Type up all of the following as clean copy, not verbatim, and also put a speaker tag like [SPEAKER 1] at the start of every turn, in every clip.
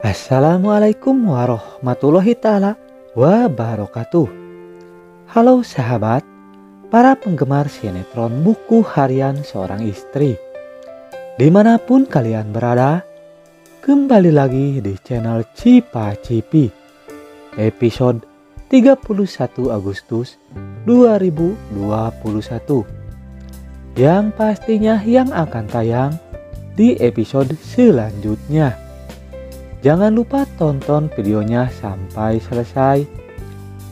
[SPEAKER 1] Assalamualaikum warahmatullahi ta'ala wabarakatuh. Halo sahabat, para penggemar sinetron Buku Harian Seorang Istri. Dimanapun kalian berada, kembali lagi di channel Cipa Cipi. Episode 31 Agustus 2021. Yang pastinya yang akan tayang di episode selanjutnya. Jangan lupa tonton videonya sampai selesai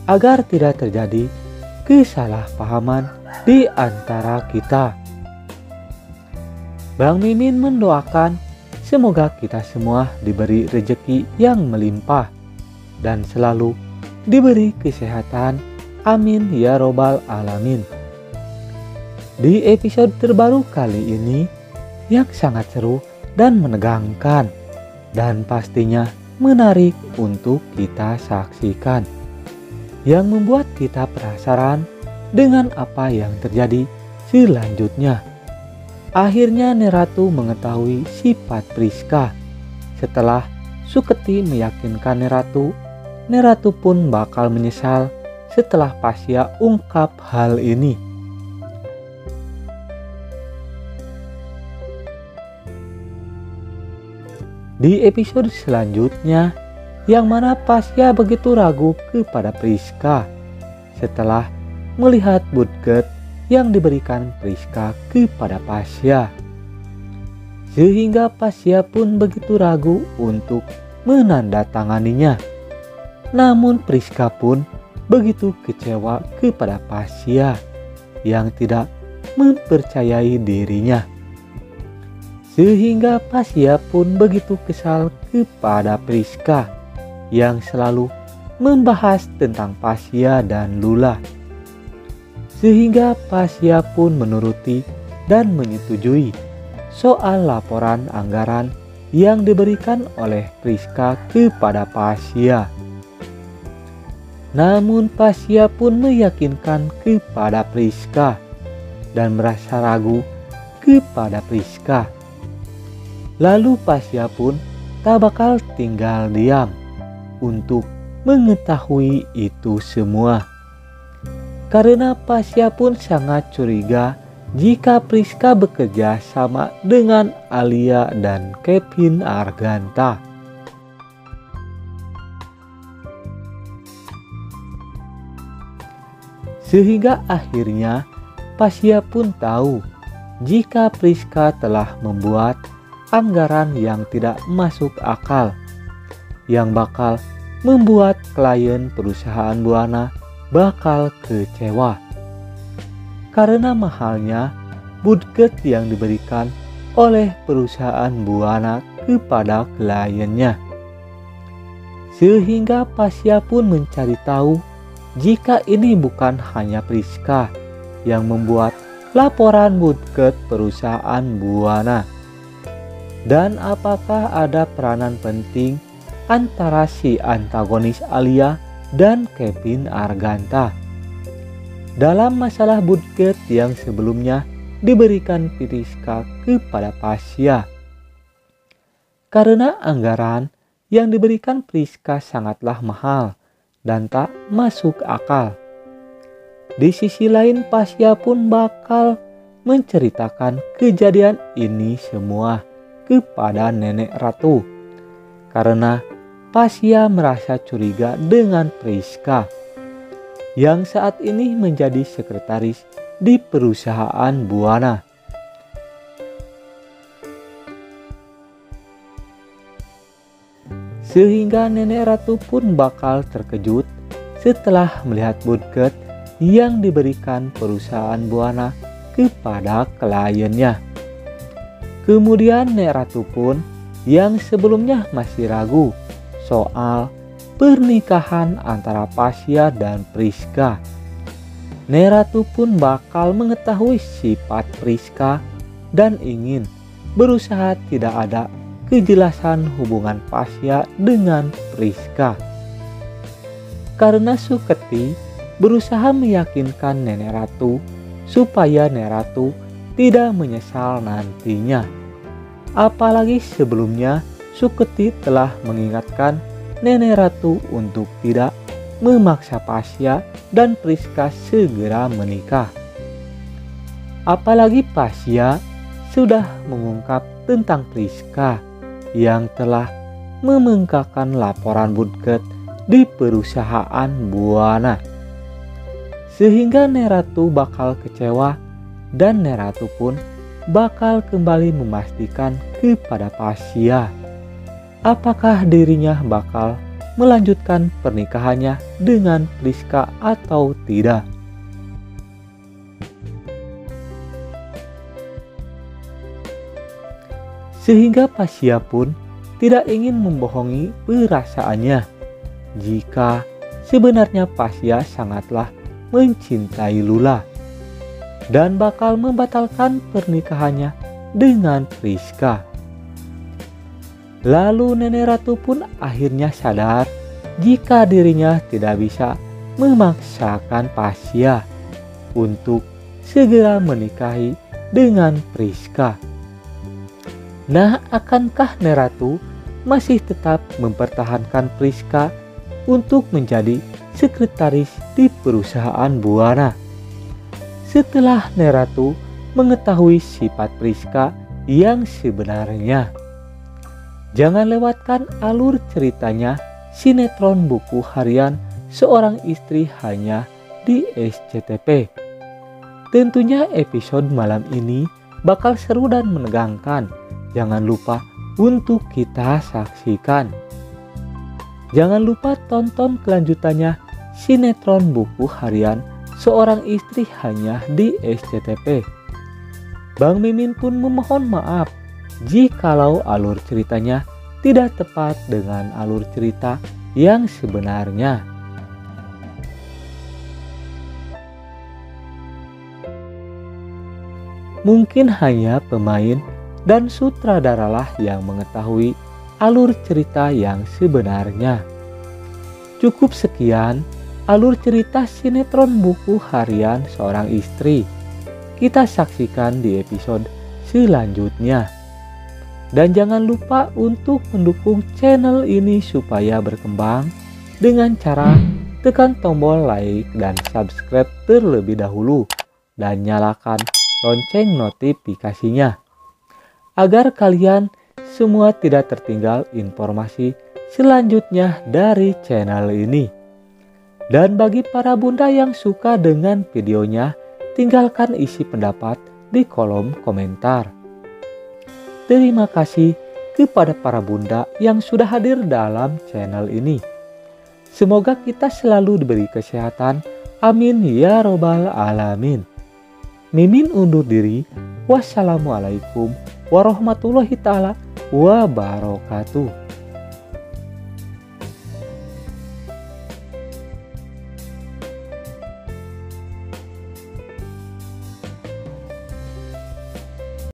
[SPEAKER 1] agar tidak terjadi kesalahpahaman di antara kita. Bang Mimin mendoakan semoga kita semua diberi rezeki yang melimpah dan selalu diberi kesehatan. Amin ya robbal alamin. Di episode terbaru kali ini yang sangat seru dan menegangkan dan pastinya menarik untuk kita saksikan, yang membuat kita penasaran dengan apa yang terjadi selanjutnya. Akhirnya Neratu mengetahui sifat Priska. Setelah Suketi meyakinkan Neratu pun bakal menyesal setelah Pasya ungkap hal ini. Di episode selanjutnya, yang mana Pasya begitu ragu kepada Priska setelah melihat budget yang diberikan Priska kepada Pasya, sehingga Pasya pun begitu ragu untuk menandatanganinya. Namun Priska pun begitu kecewa kepada Pasya yang tidak mempercayai dirinya. Sehingga Pasya pun begitu kesal kepada Priska yang selalu membahas tentang Pasya dan Lula. Sehingga Pasya pun menuruti dan menyetujui soal laporan anggaran yang diberikan oleh Priska kepada Pasya. Namun Pasya pun meyakinkan kepada Priska dan merasa ragu kepada Priska. Lalu Pasya pun tak bakal tinggal diam untuk mengetahui itu semua. Karena Pasya pun sangat curiga jika Priska bekerja sama dengan Alia dan Kevin Arganta. Sehingga akhirnya Pasya pun tahu jika Priska telah membuat anggaran yang tidak masuk akal, yang bakal membuat klien perusahaan Buana bakal kecewa karena mahalnya budget yang diberikan oleh perusahaan Buana kepada kliennya. Sehingga Pasya pun mencari tahu jika ini bukan hanya Priska yang membuat laporan budget perusahaan Buana. Dan apakah ada peranan penting antara si antagonis Alia dan Kevin Arganta dalam masalah budget yang sebelumnya diberikan Priska kepada Pasya? Karena anggaran yang diberikan Priska sangatlah mahal dan tak masuk akal. Di sisi lain Pasya pun bakal menceritakan kejadian ini semua kepada Nenek Ratu karena Pasya merasa curiga dengan Priska yang saat ini menjadi sekretaris di perusahaan Buana. Sehingga Nenek Ratu pun bakal terkejut setelah melihat budget yang diberikan perusahaan Buana kepada kliennya. Kemudian Nek Ratu pun yang sebelumnya masih ragu soal pernikahan antara Pasya dan Priska, Nek Ratu pun bakal mengetahui sifat Priska dan ingin berusaha tidak ada kejelasan hubungan Pasya dengan Priska. Karena Suketi berusaha meyakinkan Nenek Ratu supaya Nek Ratu tidak menyesal nantinya. Apalagi sebelumnya Suketi telah mengingatkan Nenek Ratu untuk tidak memaksa Pasya dan Priska segera menikah. Apalagi Pasya sudah mengungkap tentang Priska yang telah memengkakan laporan Budget di perusahaan Buana. Sehingga Nenek Ratu bakal kecewa dan Nenek Ratu pun bakal kembali memastikan kepada Pasya apakah dirinya bakal melanjutkan pernikahannya dengan Priska atau tidak. Sehingga Pasya pun tidak ingin membohongi perasaannya jika sebenarnya Pasya sangatlah mencintai Lula dan bakal membatalkan pernikahannya dengan Priska. Lalu Nenek Ratu pun akhirnya sadar jika dirinya tidak bisa memaksakan Pasya untuk segera menikahi dengan Priska. Nah, akankah Nenek Ratu masih tetap mempertahankan Priska untuk menjadi sekretaris di perusahaan Buana? Setelah Nenek Ratu mengetahui sifat Priska yang sebenarnya. Jangan lewatkan alur ceritanya sinetron buku harian Seorang Istri Hanya di SCTV. Tentunya episode malam ini bakal seru dan menegangkan. Jangan lupa untuk kita saksikan. Jangan lupa tonton kelanjutannya sinetron buku harian Seorang Istri Hanya di SCTV. Bang Mimin pun memohon maaf jikalau alur ceritanya tidak tepat dengan alur cerita yang sebenarnya. Mungkin hanya pemain dan sutradaralah yang mengetahui alur cerita yang sebenarnya. Cukup sekian alur cerita sinetron buku harian Seorang Istri. Kita saksikan di episode selanjutnya. Dan jangan lupa untuk mendukung channel ini supaya berkembang dengan cara tekan tombol like dan subscribe terlebih dahulu dan nyalakan lonceng notifikasinya agar kalian semua tidak tertinggal informasi selanjutnya dari channel ini. Dan bagi para bunda yang suka dengan videonya, tinggalkan isi pendapat di kolom komentar. Terima kasih kepada para bunda yang sudah hadir dalam channel ini. Semoga kita selalu diberi kesehatan. Amin ya robbal alamin. Mimin undur diri. Wassalamualaikum warahmatullahi taala wabarakatuh.